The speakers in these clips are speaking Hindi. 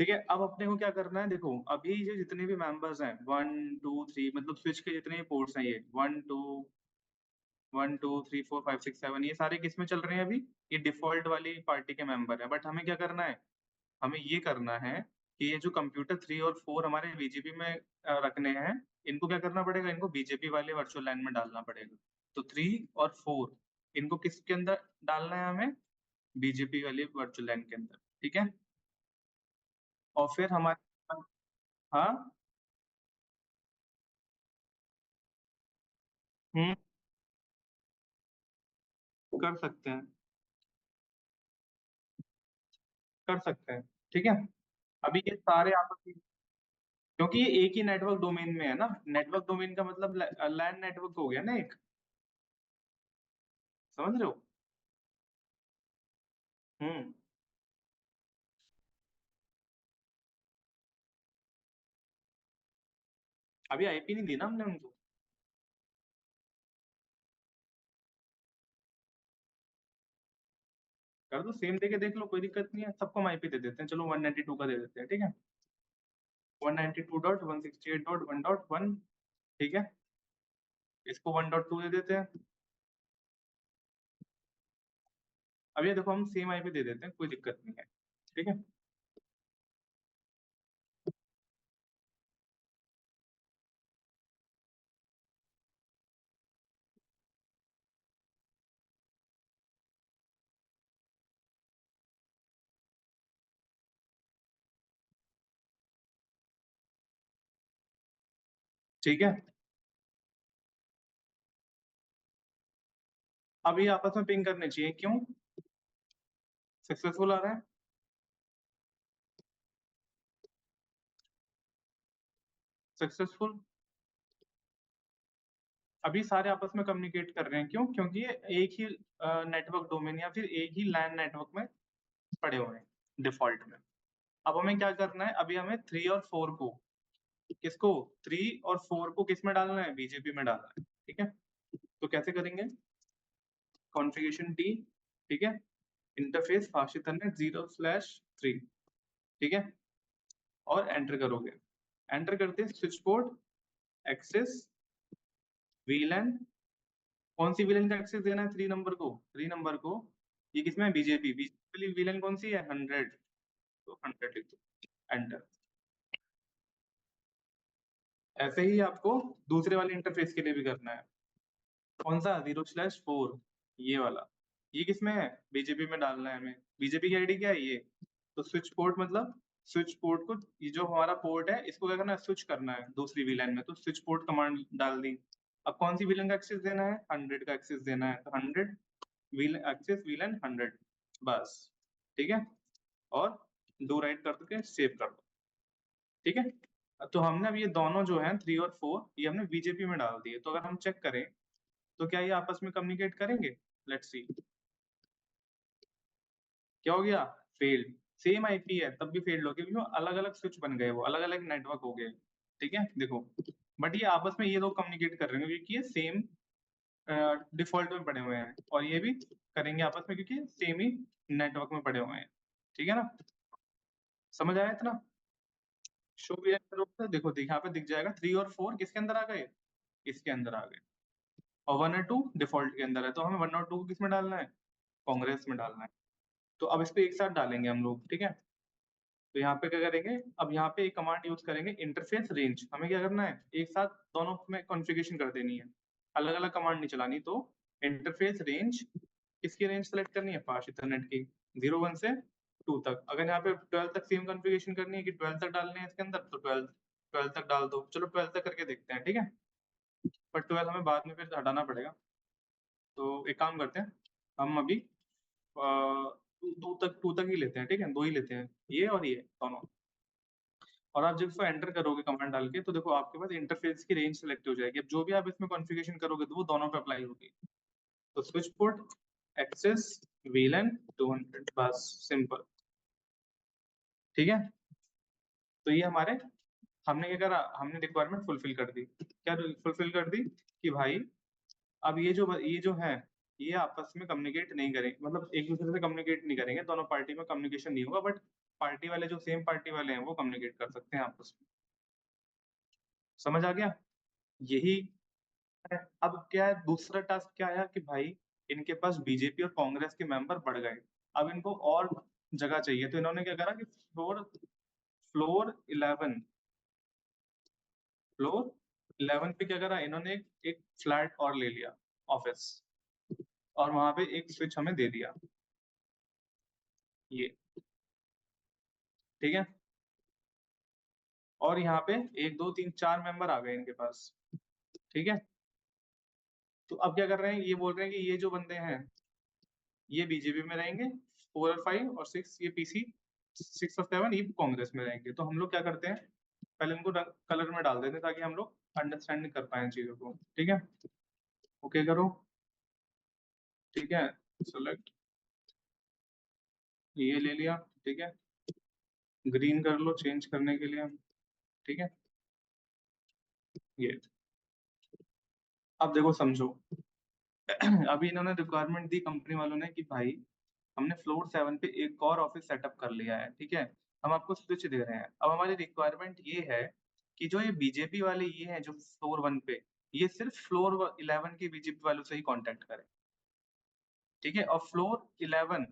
ठीक है, अब अपने को क्या करना है, देखो अभी ये जितने भी मेंबर्स हैं 1 2 3, मतलब स्विच के जितने भी पोर्ट्स हैं, ये 1 2 1 2 3 4 5 6 7, ये सारे किस में चल रहे हैं अभी, ये डिफॉल्ट वाली पार्टी के मेंबर है। बट हमें क्या करना है, हमें ये करना है कि ये जो कंप्यूटर 3 और 4 हमारे बीजेपी में रखने हैं, इनको क्या करना पड़ेगा, इनको बीजेपी वाले वर्चुअल लैन में डालना पड़ेगा। तो 3 और 4 इनको किसके अंदर डालना है हमें, बीजेपी वाली वर्चुअल लैन के अंदर, ठीक है। और फिर हमारे, हाँ, हम्म, कर सकते हैं, कर सकते हैं, ठीक है। अभी ये सारे आपस में, क्योंकि ये एक ही नेटवर्क डोमेन में है ना, नेटवर्क डोमेन का मतलब लैन नेटवर्क हो गया ना एक, समझ रहे हो। हम्म, अभी आईपी नहीं दी ना हमने उनको। कर दो, सेम देके देख लो, कोई दिक्कत नहीं है, सबको हम आईपी दे देते हैं, चलो 192 का दे देते हैं, ठीक है। 192.168.1.1, ठीक है। इसको 1.2 दे देते हैं। अब ये देखो हम सेम आईपी दे देते हैं, कोई दिक्कत नहीं है, ठीक है। ठीक है, अब ये आपस में पिंग करने चाहिए, क्यों, सक्सेसफुल आ रहा है, सक्सेसफुल। अभी सारे आपस में कम्युनिकेट कर रहे हैं, क्यों, क्योंकि ये एक ही नेटवर्क डोमेन या फिर एक ही लैन नेटवर्क में पड़े हुए हैं डिफॉल्ट में। अब हमें क्या करना है, अभी हमें 3 और 4 को, किसको, 3 और 4 को किस में डालना है, बीजेपी में डालना है, ठीक है। तो कैसे करेंगे, कॉन्फ़िगरेशन डी, ठीक है, इंटरफेस फास्ट इथरनेट 0/3, ठीक है। और एंटर करोगे, एंटर करते स्विच पोर्ट एक्सेस वीलैन, कौन सी वीलन का एक्सेस देना है, 3 नंबर को, 3 नंबर को, ये किसमें है, बीजेपी, बीजेपी वाली वीलन कौन सी है, 100, तो 100 लिख दो, एंटर। ऐसे ही आपको दूसरे वाले इंटरफेस के लिए भी करना है, कौन सा, 0/4, ये वाला, ये किसमें है, बीजेपी में डालना है हमें, बीजेपी की आईडी क्या है ये, तो स्विच पोर्ट मतलब, स्विच पोर्ट को, ये जो हमारा पोर्ट है इसको क्या करना है, स्विच करना है दूसरी वीलन में, तो स्विच पोर्ट कमांड डाल दी। अब कौन सी वीलन का एक्सेस देना है, 100 का एक्सेस देना है, तो 100 व्हील एक्सेस वीलन 100, बस, ठीक है। और दो राइट कर के सेव कर दो, ठीक है। तो हमने अब ये दोनों जो हैं 3 और 4, ये हमने बीजेपी में डाल दिए, तो अगर हम चेक करें तो क्या ये आपस में कम्युनिकेट करेंगे, लेट्स सी, क्या हो गया, फेल्ड, सेम आईपी है तब भी फेल्ड हो गया, क्योंकि अलग अलग स्विच बन गए, वो अलग अलग नेटवर्क हो गए, ठीक है, देखो। बट ये आपस में ये लोग कम्युनिकेट कर रहे हैं क्योंकि ये सेम डिफॉल्ट में पड़े हुए हैं, और ये भी करेंगे आपस में क्योंकि सेम ही नेटवर्क में पड़े हुए हैं, ठीक है ना, समझ आया इतना। शो भी करोगे तो देखो यहाँ पे दिख जाएगा, 3 और 4 किसके अंदर आ गए, इसके अंदर आ गए, और 1 और 2 डिफॉल्ट के अंदर है, तो हमें 1 और 2 को किस में डालना है, कांग्रेस में डालना है। तो अब इस पे एक साथ डालेंगे हम लोग, ठीक है। तो यहाँ पे क्या करेंगे, अब यहाँ पे एक कमांड यूज करेंगे, इंटरफेस रेंज, हमें क्या करना है, एक साथ दोनों में कॉन्फ़िगरेशन कर देनी है, अलग अलग कमांड नहीं चलानी। तो इंटरफेस रेंज, किसकी रेंज सेलेक्ट करनी है, फास्ट इथरनेट की, 0 1 से 2 तक। अगर यहाँ पे 12 तक सेम कॉन्फ़िगरेशन करनी है कि 12 तक डालने हैं इसके अंदर, तो 12, 12 तक डाल दो, चलो 12 तक करके देखते हैं, ठीक है। पर 12 हमें बाद में फिर हटाना पड़ेगा, तो एक काम करते हैं, हम अभी 2 तक ही लेते हैं, ठीक है, दो ही लेते हैं, ये और ये दोनों। और आप जब इसको एंटर करोगे कमांड डाल के, तो देखो आपके पास इंटरफेस की रेंज सेलेक्ट हो जाएगी। अब जो भी आप इसमें कॉन्फ़िगरेशन करोगे तो वो दोनों पे अप्लाई होगी। तो स्विच पोर्ट एक्सेस वीलन 200, बस, सिंपल, ठीक है। तो ये हमारे, हमने क्या करा, हमने रिक्वायरमेंट फुलफिल कर दी, क्या फुलफिल कर दी, कि भाई अब ये जो है, ये आपस में कम्युनिकेट नहीं करेंगे, मतलब एक दूसरे से कम्युनिकेट नहीं करेंगे, दोनों पार्टी में कम्युनिकेशन नहीं होगा, बट पार्टी वाले जो सेम पार्टी वाले हैं वो कम्युनिकेट कर सकते हैं आपस में। समझ आ गया? यही है। अब क्या है, दूसरा टास्क क्या आया कि भाई इनके पास बीजेपी और कांग्रेस के मेंबर बढ़ गए। अब इनको और जगह चाहिए, तो इन्होंने क्या करा कि फ्लोर फ्लोर 11 फ्लोर 11 पे क्या करा इन्होंने, एक फ्लैट और ले लिया, ऑफिस, और वहां पे एक स्विच हमें दे दिया, ये। ठीक है, और यहाँ पे 1 2 3 4 मेंबर आ गए इनके पास। ठीक है, तो अब क्या कर रहे हैं, ये बोल रहे हैं कि ये जो बंदे हैं ये बीजेपी में रहेंगे, 4 और 5 और 6 ये पीसी, 6 और 7 ये कांग्रेस में रहेंगे। तो हम लोग क्या करते हैं, पहले इनको कलर में डाल देते हैं ताकि हम लोग अंडरस्टैंड कर पाए चीजों को। ठीक है, ओके करो। ठीक है, सेलेक्ट, ये ले लिया। ठीक है, ग्रीन कर लो चेंज करने के लिए। ठीक है, ये। अब देखो समझो, अभी इन्होंने रिक्वायरमेंट दी कंपनी वालों ने कि भाई हमने फ्लोर 7 पे एक और ऑफिस सेटअप कर लिया है। ठीक है, हम आपको स्विच दे रहे हैं। अब हमारी रिक्वायरमेंट ये है कि जो ये बीजेपी वाले ये हैं जो फ्लोर 1 पे, ये सिर्फ फ्लोर 11 के बीजेपी वालों से ही कांटेक्ट करें। ठीक है, और फ्लोर 11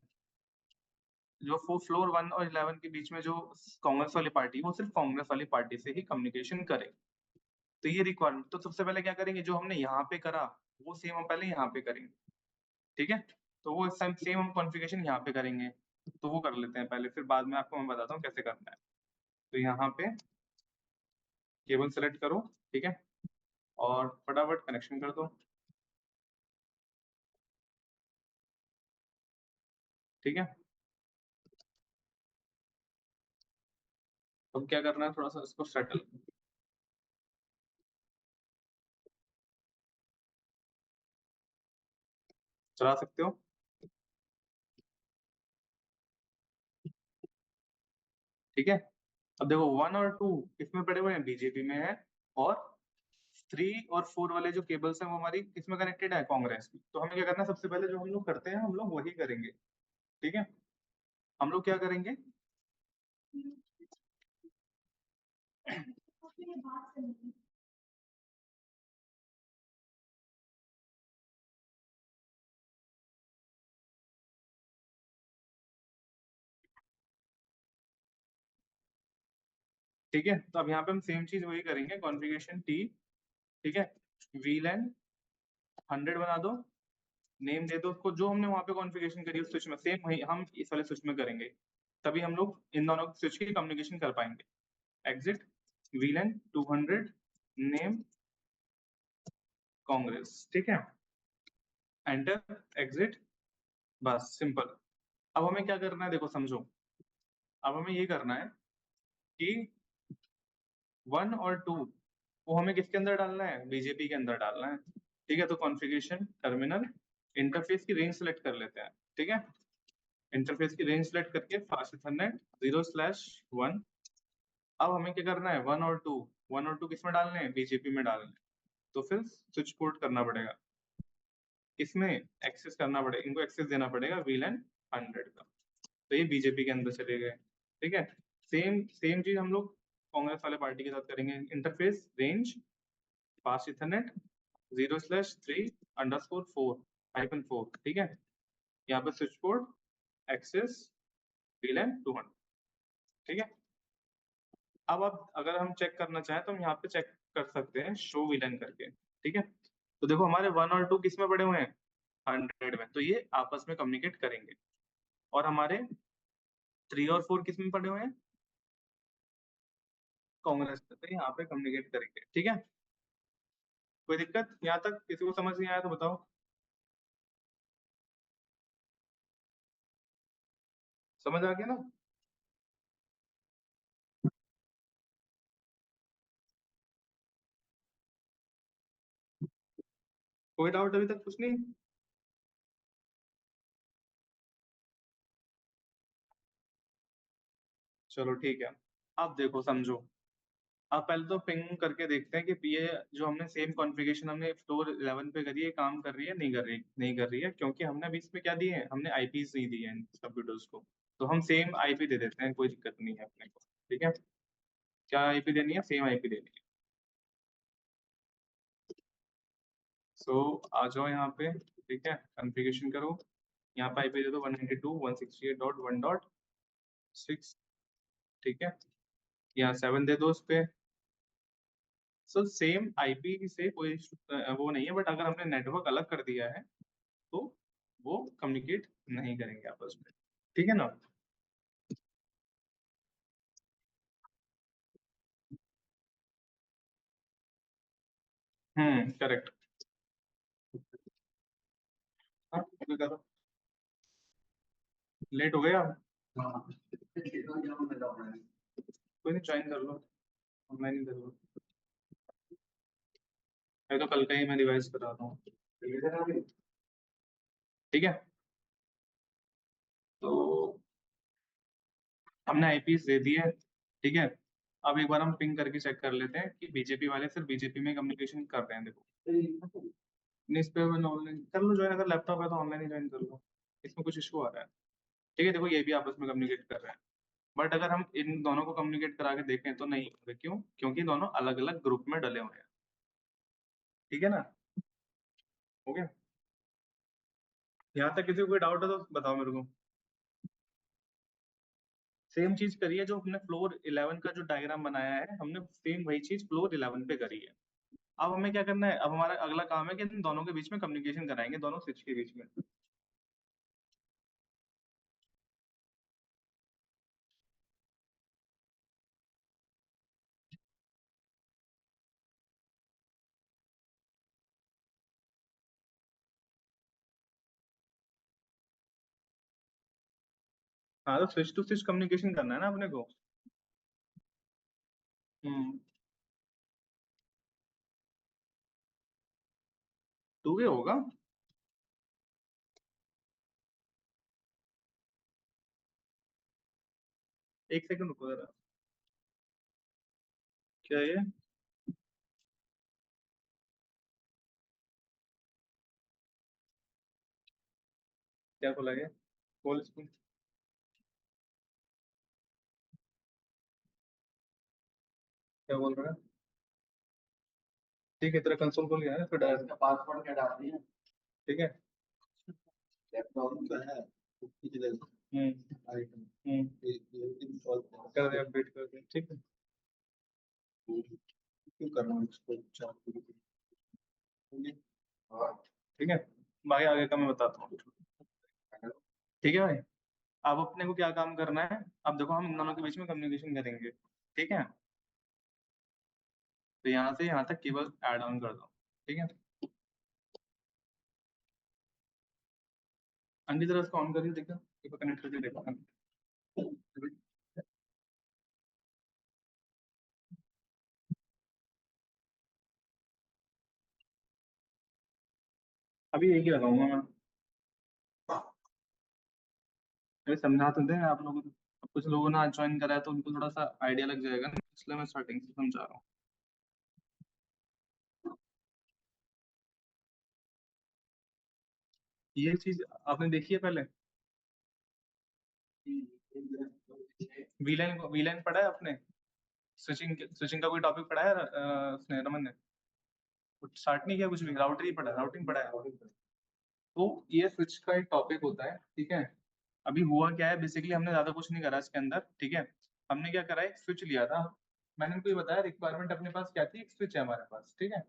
जो फ्लोर 1 और 11 के बीच में जो कांग्रेस वाली पार्टी, वो सिर्फ कांग्रेस वाली पार्टी से ही कम्युनिकेशन करे। तो ये रिक्वायरमेंट, तो सबसे पहले क्या करेंगे, जो हमने यहाँ पे करा वो सेम हम पहले यहाँ पे करेंगे। ठीक है, तो वो सेम सेम हम कॉन्फ़िगरेशन यहाँ पे करेंगे। तो वो कर लेते हैं पहले, फिर बाद में आपको मैं बताता हूँ कैसे करना है। तो यहाँ पे केबल सेलेक्ट करो। ठीक है, और फटाफट कनेक्शन कर दो। ठीक है, अब क्या करना है, थोड़ा सा इसको सेटल चला सकते हो। ठीक है, अब देखो 1 और 2 किसमें पड़े हुए हैं, बीजेपी में है। और 3 और 4 वाले जो केबल्स हैं वो हमारी किसमें कनेक्टेड है, कांग्रेस में। तो हमें क्या करना है, सबसे पहले जो हम लोग करते हैं हम लोग वही करेंगे। ठीक है, हम लोग क्या करेंगे, ठीक है, तो अब यहाँ पे हम सेम चीज वही करेंगे, कॉन्फ़िगरेशन टी। ठीक है, वीलैन 100 बना दो, नेम दे दो उसको, जो हमने वहां पे कॉन्फ़िगरेशन करी उस स्विच में सेम वही हम इस वाले स्विच में करेंगे। तभी हम लोग इन दोनों स्विच की कम्युनिकेशन कर पाएंगे। Exit वीलैन 200, name Congress. ठीक है, एंटर, एग्जिट, बस सिंपल। अब हमें क्या करना है, देखो समझो, अब हमें ये करना है कि 1 और 2 वो हमें किसके अंदर डालना है, बीजेपी के अंदर डालना है। ठीक है, तो कॉन्फ़िगरेशन टर्मिनल इंटरफेस की रेंज सेलेक्ट कर लेते हैं। ठीक है, इंटरफेस की रेंज सेलेक्ट करके फास्ट इथरनेट 0/1। अब हमें क्या करना है, 1 और 2 किस में डालने हैं, बीजेपी में डालने हैं। तो फिर स्विच पोर्ट करना पड़ेगा, किसमें, एक्सेस करना पड़ेगा, इनको एक्सेस देना पड़ेगा वीलैन 100 का। तो ये बीजेपी के अंदर चले गए। ठीक है, सेम सेम चीज हम लोग कांग्रेस वाले पार्टी के साथ करेंगे। इंटरफेस रेंज फास्ट इथरनेट 0/3_4 ठीक है, यहाँ पे स्विच पोर्ट एक्सेस वीलैन 200। ठीक है, अब अगर हम चेक करना चाहें तो हम यहाँ पे चेक कर सकते हैं शो विलन करके। ठीक है, तो देखो हमारे 1 और 2 किस में पड़े हुए हैं, 100 में, तो ये आपस में कम्युनिकेट करेंगे। और हमारे 3 और 4 किस में पड़े हुए हैं, कांग्रेस में, तो यहाँ पे कम्युनिकेट करेंगे। ठीक है, कोई दिक्कत यहाँ तक, किसी को समझ नहीं आया तो बताओ। समझ आ गया ना? कोई डाउट अभी तक, कुछ नहीं? चलो ठीक है, अब देखो समझो, आप पहले तो पिंग करके देखते हैं कि ये जो हमने सेम कॉन्फ़िगरेशन हमने फ्लोर 11 पे करी है, काम कर रही है नहीं कर रही, नहीं कर रही है, क्योंकि हमने अभी इसमें क्या दिए हैं, हमने आईपीस नहीं दिए हैं कंप्यूटर्स को। तो हम सेम आईपी दे देते हैं, कोई दिक्कत नहीं है अपने को। ठीक है, क्या आईपी देनी है? सेम आईपी देनी है। सो आ जाओ यहाँ पे, ठीक है, कॉन्फ़िगरेशन करो। यहाँ पे आईपी दे दो 192.168.1.6। ठीक है, यहाँ 7 दे दो उस पे। सो सेम आईपी से कोई वो नहीं है, बट अगर हमने नेटवर्क अलग कर दिया है तो वो कम्युनिकेट नहीं करेंगे आपस में। ठीक है ना? करेक्ट। हाँ, ओके करो। लेट हो गया? हाँ, कोई नहीं, ज्वाइन कर लो, ऑनलाइन ही कर लो। मैं तो कल का ही मैं रिवाइज करा रहा हूँ। ठीक है, तो हमने आईपीस दे दिए। ठीक है, अब एक बार हम पिंग करके चेक कर लेते हैं कि बीजेपी वाले सिर्फ बीजेपी में कम्युनिकेशन कर रहे हैं। देखो, नहीं, इस पे ऑनलाइन कर लो ज्वाइन, अगर लैपटॉप है तो ऑनलाइन ही ज्वाइन कर लो। इसमें कुछ इशू आ रहा है? ठीक है, देखो ये भी आपस में कम्युनिकेट कर रहे हैं, बट अगर हम इन दोनों को कम्युनिकेट करा के देखें तो नहीं होंगे। क्यों? क्योंकि दोनों अलग अलग ग्रुप में डले हुए हैं। ठीक है ना? हो गया? यहाँ तक किसी को कोई डाउट है तो बताओ मेरे को। सेम चीज करी है जो हमने फ्लोर 11 का जो डायग्राम बनाया है, हमने सेम वही चीज फ्लोर 11 पे करी है। अब हमें क्या करना है? अब हमारा अगला काम है कि इन दोनों के बीच में कम्युनिकेशन कराएंगे, दोनों स्विच के बीच में। हाँ, तो स्विच टू स्विच कम्युनिकेशन करना है ना अपने को। हम्म, टू वे होगा। एक सेकंड रुको जरा। क्या ये? क्या बोला गया? बोल इसको। क्या बोल रहा है? ठीक है, तेरा कंसोल खोल गया है, फिर डायरेक्ट पासवर्ड क्या डाल दिया? ठीक है, लैपटॉप का है, उसकी जगह आइटम इंस्टॉल कर दे, अपडेट कर दे। ठीक है, क्यों करना है इसको चालू? ठीक है, भाई आगे का मैं बताता हूँ। ठीक है भाई, अब अपने को क्या काम करना है? अब देखो, हम इन दोनों के बीच में कम्युनिकेशन करेंगे। ठीक है, तो यहाँ से यहाँ तक केवल ऐड ऑन कर दो। ठीक है, अंडी तरह इसको ऑन करिए, देखो केबल कनेक्ट करके देखो। अभी एक ही लगाऊंगा मैं। अरे समझा तो दें आप लोगों को। अब कुछ लोगों ने आज ज्वाइन करा है तो उनको थोड़ा सा आइडिया लग जाएगा ना, इसलिए मैं स्टार्टिंग से समझा रहा हूँ। ये चीज आपने देखी है पहले? वीलाइन, वीलाइन पढ़ा है आपने? स्विचिंग, स्विचिंग का कोई टॉपिक पढ़ा है उसने, रमन ने? कुछ स्टार्ट नहीं किया, कुछ भी राउटर ही पढ़ा, राउटिंग पढ़ा है? तो ये स्विच का एक टॉपिक होता है। ठीक है, अभी हुआ क्या है, बेसिकली हमने ज्यादा कुछ नहीं करा इसके अंदर। ठीक है, हमने क्या करा, एक स्विच लिया था। मैंने उनको ये बताया रिक्वायरमेंट अपने पास क्या थी, एक स्विच है हमारे पास। ठीक है,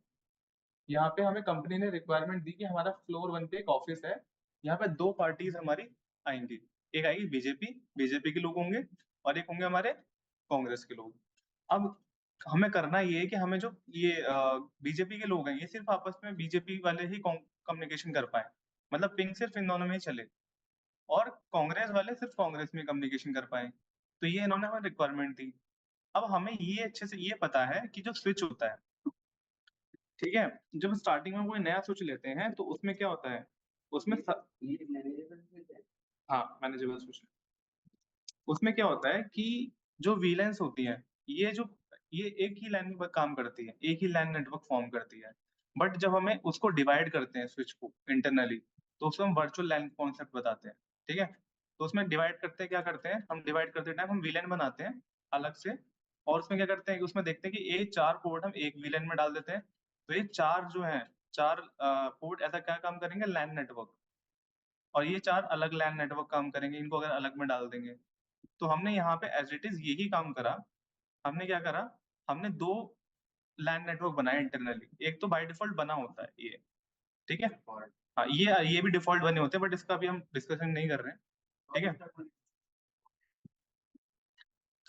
यहाँ पे हमें कंपनी ने रिक्वायरमेंट दी कि हमारा फ्लोर 1 पे एक ऑफिस है, यहाँ पे दो पार्टीज हमारी आएंगी। एक आएगी बीजेपी, बीजेपी के लोग होंगे, और एक होंगे हमारे कांग्रेस के लोग। अब हमें करना ये है कि हमें जो ये बीजेपी के लोग हैं, ये सिर्फ आपस में बीजेपी वाले ही कम्युनिकेशन कर पाए, मतलब पिंग सिर्फ इन दोनों में ही चले, और कांग्रेस वाले सिर्फ कांग्रेस में कम्युनिकेशन कर पाए। तो ये इन्होंने हमें रिक्वायरमेंट दी। अब हमें ये अच्छे से ये पता है कि जो स्विच होता है, ठीक है, जब स्टार्टिंग में कोई नया स्विच लेते हैं तो उसमें क्या होता है, उसमें हाँ, मैनेजेबल स्विच। उसमें क्या होता है कि जो वीलेंस होती है, ये जो ये एक ही लाइन में काम करती है, एक ही लाइन नेटवर्क फॉर्म करती है। बट जब हमें उसको डिवाइड करते हैं स्विच को इंटरनली, तो उसको हम वर्चुअल लाइन कॉन्सेप्ट बताते हैं। ठीक है, तो उसमें डिवाइड करते हैं, क्या करते हैं हम, डिवाइड करते टाइम हम वीलन बनाते हैं अलग से, और उसमें क्या करते हैं कि उसमें देखते हैं कि ये 4 पोर्ट हम एक वीलन में डाल देते हैं। तो ये 4 जो है 4 पोर्ट ऐसा क्या काम करेंगे, लैन नेटवर्क, और ये 4 अलग लैन नेटवर्क काम करेंगे, इनको अगर अलग में डाल देंगे। तो हमने यहाँ पे एज इट इज यही काम करा। हमने क्या करा, हमने 2 लैन नेटवर्क बनाए इंटरनली। एक तो बाय डिफॉल्ट बना होता है ये, ठीक है, हाँ ये भी डिफॉल्ट बने होते हैं, बट इसका भी हम डिस्कशन नहीं कर रहे हैं, ठीक है।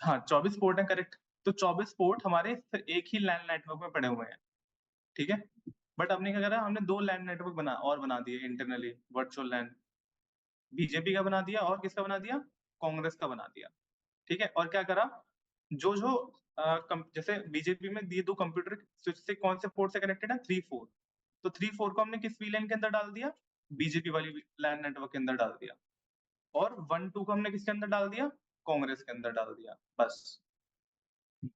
हाँ 24 पोर्ट है, करेक्ट। तो 24 पोर्ट हमारे सिर्फ एक ही लैन नेटवर्क में पड़े हुए हैं, ठीक है। बट हमने क्या करा, हमने 2 लैन नेटवर्क बना दिए इंटरनली, वर्चुअल लैन। बीजेपी का बना दिया और किसका बना दिया, कांग्रेस का बना दिया, ठीक है। और क्या करा, जो जो जैसे बीजेपी में दिए 2 कंप्यूटर स्विच से कौन से पोर्ट से कनेक्टेड है, 3-4। तो 3-4 को हमने किस वीलैन के अंदर डाल दिया, बीजेपी वाली लैन नेटवर्क के अंदर डाल दिया। और 1-2 को हमने किसके अंदर डाल दिया, कांग्रेस के अंदर डाल दिया, बस,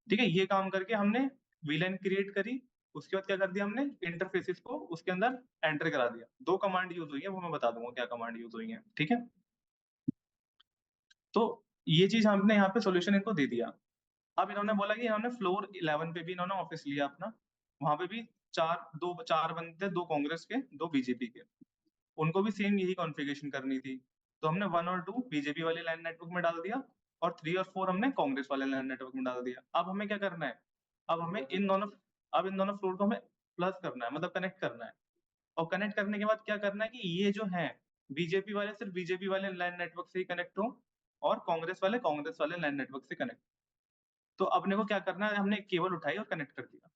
ठीक है। ये काम करके हमने वीलैन क्रिएट करी। उसके बाद क्या कर दिया हमने, इंटरफेसेस को उसके अंदर एंटर करा दिया। 2 कमांड यूज हुई है, वो मैं बता दूंगा क्या कमांड यूज हुई है, ठीक है। तो ये चीज हमने यहाँ पे सोल्यूशन इनको दे दिया। अब इन्होंने बोला कि इन्होंने फ्लोर 11 पे भी इन्होंने ऑफिस लिया अपना, वहां पे भी 4 बंदे थे, 2 कांग्रेस के 2 बीजेपी के, उनको भी सेम यही कॉन्फ़िगरेशन करनी थी। तो हमने 1 और 2 बीजेपी वाले लैन नेटवर्क में डाल दिया, और 3 और 4 हमने कांग्रेस वाले लैन नेटवर्क में डाल दिया। अब हमें क्या करना है, अब हमें इन दोनों फ्लोर को हमें प्लस करना है, मतलब कनेक्ट करना है। और कनेक्ट करने के बाद क्या करना है कि ये जो है बीजेपी वाले सिर्फ बीजेपी वाले लैन नेटवर्क से ही कनेक्ट हो, और कांग्रेस वाले लैन नेटवर्क से कनेक्ट। तो अपने को क्या करना है, हमने एक केबल उठाई और कनेक्ट कर दिया।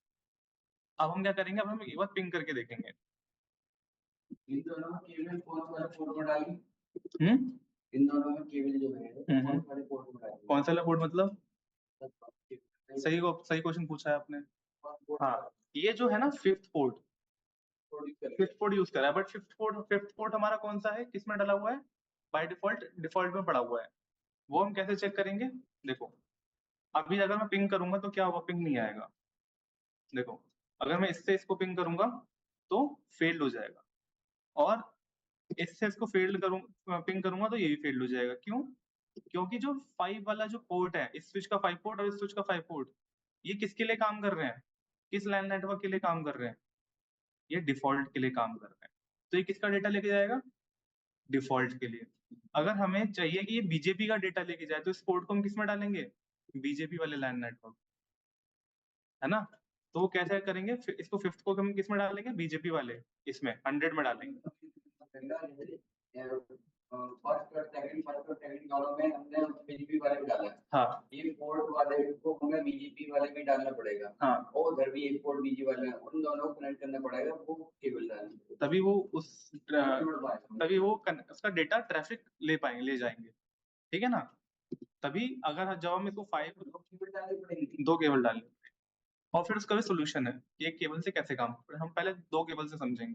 अब हम क्या करेंगे, अब हम एक बार पिंग करके देखेंगे। इन दोनों में केबल कौन सा वाला पोर्ट में डाली, इन दोनों में केबल जो है कौन सा वाले पोर्ट में डाली, कौन सा वाला पोर्ट मतलब, सही क्वेश्चन पूछा है आपने। हाँ ये जो है ना फिफ्थ पोर्ट यूज करा है, बट फिफ्थ पोर्ट हमारा कौन सा है, किसमें डाला हुआ है, बाय डिफॉल्ट में पड़ा हुआ है। वो हम कैसे चेक करेंगे, देखो अभी अगर मैं पिंग करूंगा तो क्या होगा, पिंग नहीं आएगा। देखो अगर मैं इससे इसको पिंग करूंगा तो फेल्ड हो जाएगा, और इससे इसको पिंग करूंगा तो ये भी फेल्ड हो जाएगा। क्यों, क्योंकि जो 5 वाला जो पोर्ट है, इस स्विच का 5 पोर्ट और इस स्विच का 5 पोर्ट, ये किसके लिए काम कर रहे हैं, किस लैन नेटवर्क के लिए काम कर रहे हैं, ये डिफॉल्ट के लिए काम कर रहे हैं। तो ये किसका डेटा लेके जाएगा, डिफॉल्ट के लिए। अगर हमें चाहिए कि ये बीजेपी का डेटा लेके जाए, तो इस पोर्ट को हम किसमें डालेंगे, बीजेपी वाले लैन नेटवर्क, है ना। तो वो कैसे करेंगे, इसको फिफ्थ को हम किसमें डालेंगे, बीजेपी वाले इसमें 100 में डालेंगे। फर्स्ट और सेकंड दोनों में हमने बीजेपी वाले में डाला, हाँ ये पोर्ट वाले को हमें बीजेपी वाले में डालना पड़ेगा। हाँ और उधर भी एक पोर्ट बीजेपी वाले, उन दोनों को कनेक्ट करना पड़ेगा, वो केबल डालनी, तभी वो उसका डेटा ट्रैफिक ले जाएंगे, ठीक है ना। तभी अगर जब हम इसको 5 2 केबल डालें, और फिर उसका भी सोल्यूशन है कि एक केबल से कैसे काम करता है। हम पहले 2 केबल से समझेंगे,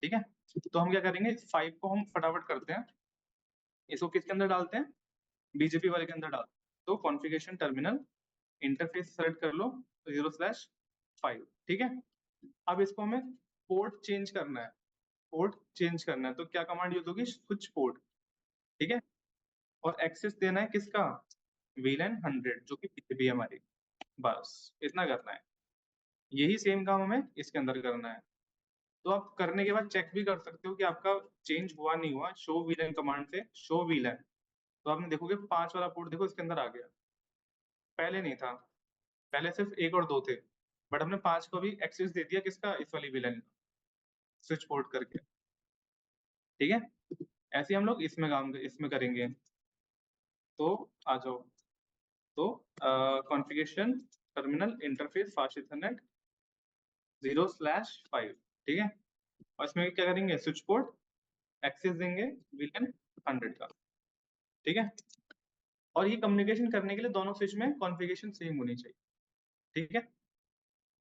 ठीक है। तो हम क्या करेंगे, 5 को हम फटाफट करते हैं, इसको किसके अंदर डालते हैं, बीजेपी वाले के अंदर डालते हैं। तो कॉन्फ़िगरेशन टर्मिनल इंटरफेस सेलेक्ट कर लो 0/5, ठीक है। अब इसको हमें पोर्ट चेंज करना है, तो क्या कमांड यूज होगी, स्विच पोर्ट, ठीक है। और एक्सेस देना है किसका, वीलैन 100 जो कि बीजेपी है हमारी, बस इतना करना है। यही सेम काम हमें इसके अंदर करना है। तो आप करने के बाद चेक भी कर सकते हो कि आपका चेंज हुआ नहीं हुआ, शो वीलैन कमांड से शो वीलैन। तो आपने देखोगे 5 वाला पोर्ट देखो इसके अंदर आ गया, पहले नहीं था, पहले सिर्फ 1 और 2 थे, बट हमने 5 को भी एक्सेस दे दिया किसका, इस वाली वीलैन का, स्विच पोर्ट करके, ठीक है। ऐसे हम लोग इसमें करेंगे। तो आ जाओ, तो configuration terminal interface fast Ethernet 0/5, ठीक है। और इसमें क्या करेंगे, स्विच पोर्ट एक्सेस देंगे वीलैन 100 का, ठीक है। और ये कम्युनिकेशन करने के लिए दोनों स्विच में कॉन्फ़िगरेशन सेम होनी चाहिए, ठीक है।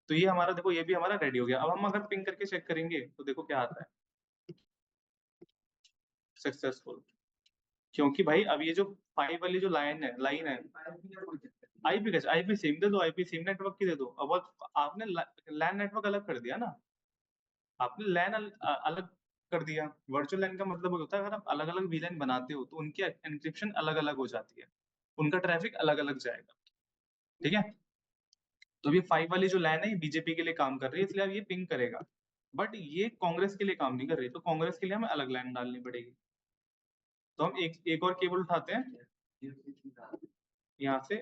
तो ये हमारा देखो, ये भी हमारा रेडी हो गया। अब हम अगर पिंग करके चेक करेंगे तो देखो क्या आता है, सक्सेसफुल। क्योंकि भाई अब ये जो 5 वाली जो लाइन है आईपी सिम दे दो, आईपी सिम नेटवर्क की दे दो। अब आपने लैन नेटवर्क अलग कर दिया ना, आपने लैन अलग कर दिया। वर्चुअल लैन का मतलब होता है अगर आप अलग अलग वीलैन बनाते हो तो उनकी एन्क्रिप्शन अलग अलग हो जाती है, उनका ट्रैफिक अलग अलग जाएगा। ठीक है, तो ये 5 वाली जो लैन है ये बीजेपी के लिए काम कर रही है, इसलिए अब ये पिंग करेगा, बट ये कांग्रेस के लिए काम नहीं कर रही, तो कांग्रेस के लिए हमें अलग लैन डालनी पड़ेगी। तो हम एक और केबल उठाते हैं यहाँ से,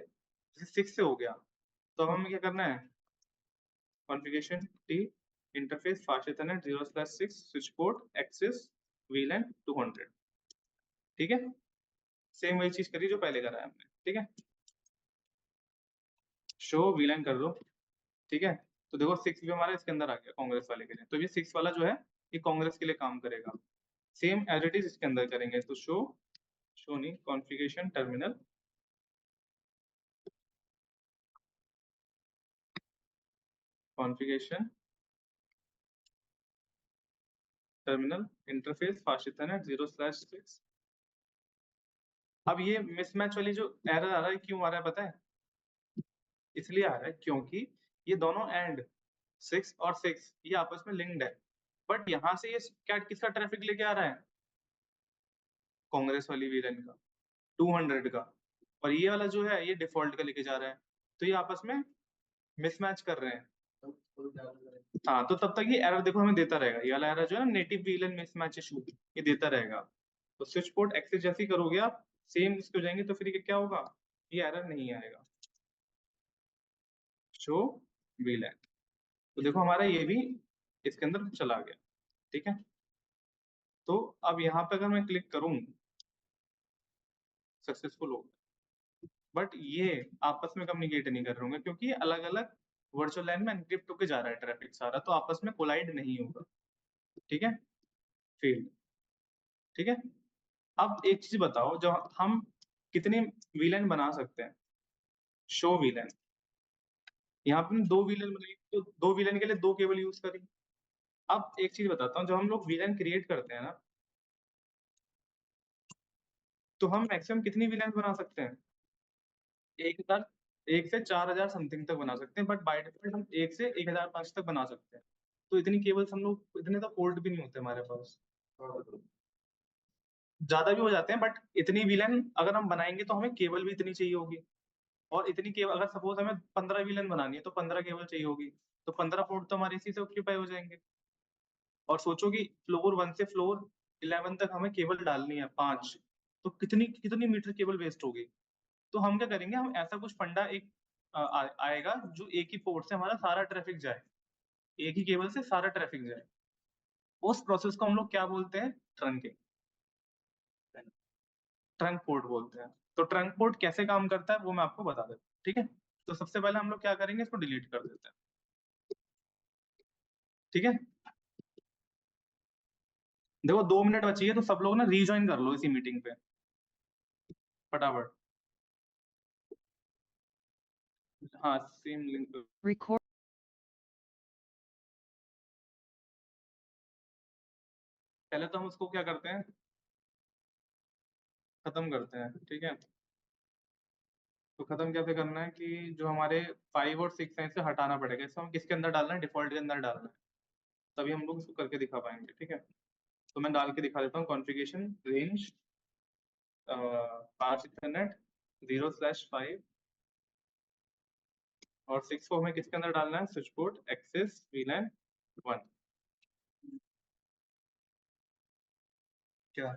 6 से हो गया, तो अब हमें क्या करना है, configuration T interface fast ethernet 0/6 switch port access VLAN 200। ठीक है, सेम वही चीज करी जो पहले करा है हमने। ठीक है, शो वीलैन कर दो। ठीक है, तो देखो 6 भी हमारा इसके अंदर आ गया कांग्रेस वाले के लिए, तो ये 6 वाला जो है ये कांग्रेस के लिए काम करेगा, सेम एज इट इज इसके अंदर करेंगे। तो शो नहीं, configuration terminal configuration terminal interface fast ethernet 0/6। अब ये मिसमैच वाली जो एरर आ रहा है क्यों आ रहा है पता है? इसलिए आ रहा है क्योंकि ये दोनों एंड 6 और 6 ये आपस में लिंक्ड है, बट यहाँ से ये क्या किसका ट्रैफिक लेके आ रहा है? कांग्रेस वाली वीरन का 200 का, और ये वाला जो है ये डिफॉल्ट का लेके जा रहा है, तो ये आपस में मिसमैच कर रहे हैं। हाँ, तो तब तक ये एरर देखो हमें देता रहेगा, ये वाला एरर जो है ना नेटिव वीलन मिसमैच इशू, ये देता रहेगा। तो स्विच पोर्ट एक्सेस जैसे ही करोगे आप सेम इसको जाएंगे तो फिर ये क्या होगा, ये एरर नहीं आएगा। शो वीलन, तो देखो हमारा ये भी इसके अंदर चला गया। ठीक है, तो अब यहाँ पे अगर मैं क्लिक करूं सक्सेसफुल हो, बट ये आपस में कम्युनिकेट नहीं कर रहे होंगे क्योंकि अलग अलग वर्चुअल लाइन में एनक्रिप्ट होके जा रहा है ट्रैफिक सारा, तो आपस में कोलाइड नहीं होगा। ठीक है, फेल। ठीक है, अब एक चीज बताओ, जो हम कितने वीलन बना सकते हैं? शो वीलन, यहाँ पे 2 वीलन बनाई, तो 2 वीलन के लिए 2 केबल यूज करी। अब एक चीज बताता हूँ, जब हम लोग वीलन क्रिएट करते हैं ना, तो हम मैक्सिमम कितनी वीलन बना सकते हैं? 1000, 1 से 4000 समथिंग तक बना सकते हैं, बट बाय डिफॉल्ट हम 1 से 1005 तक बना सकते हैं। तो इतनी केबल्स हम लोग, इतने तो पोर्ट भी नहीं होते हमारे पास, ज्यादा भी हो जाते हैं, बट इतनी विलन अगर हम बनाएंगे तो हमें केबल भी इतनी चाहिए होगी, और इतनी केबल अगर सपोज हमें 15 विलन बनानी है तो 15 केबल चाहिए होगी, तो 15 पोर्ट तो हमारे इसी से ऑक्यूपाई हो जाएंगे। और सोचो कि फ्लोर 1 से फ्लोर 11 तक हमें केबल डालनी है 5, तो कितनी कितनी मीटर केबल वेस्ट होगी। तो हम क्या करेंगे, हम ऐसा कुछ फंडा एक आएगा जो एक ही पोर्ट से हमारा सारा ट्रैफिक जाए, एक ही केबल से सारा ट्रैफिक जाए। उस प्रोसेस को हम लोग क्या बोलते हैं? ट्रंकिंग, ट्रंक पोर्ट बोलते हैं। तो ट्रंक पोर्ट कैसे काम करता है वो मैं आपको बता देता हूँ। ठीक है, तो सबसे पहले हम लोग क्या करेंगे, इसको डिलीट कर देते हैं। ठीक है, देखो 2 मिनट बची है, तो सब लोग ना रीज्वाइन कर लो इसी मीटिंग पे फटाफट। हाँ, सेम लिंक पे। Record. पहले तो हम उसको क्या करते हैं, खत्म करते हैं। ठीक है, तो खत्म कैसे करना है कि जो हमारे 5 और 6 है इसे हटाना पड़ेगा, इसको हम किसके अंदर डालना है? डिफॉल्ट के अंदर डालना है, तभी हम लोग इसको करके दिखा पाएंगे। ठीक है, तो मैं डाल के दिखा देता हूँ, कॉन्फ़िगरेशन रेंज पार्स इथरनेट 0/5 और 6 को हमें किसके अंदर डालना है? Switch port access VLAN 1। क्या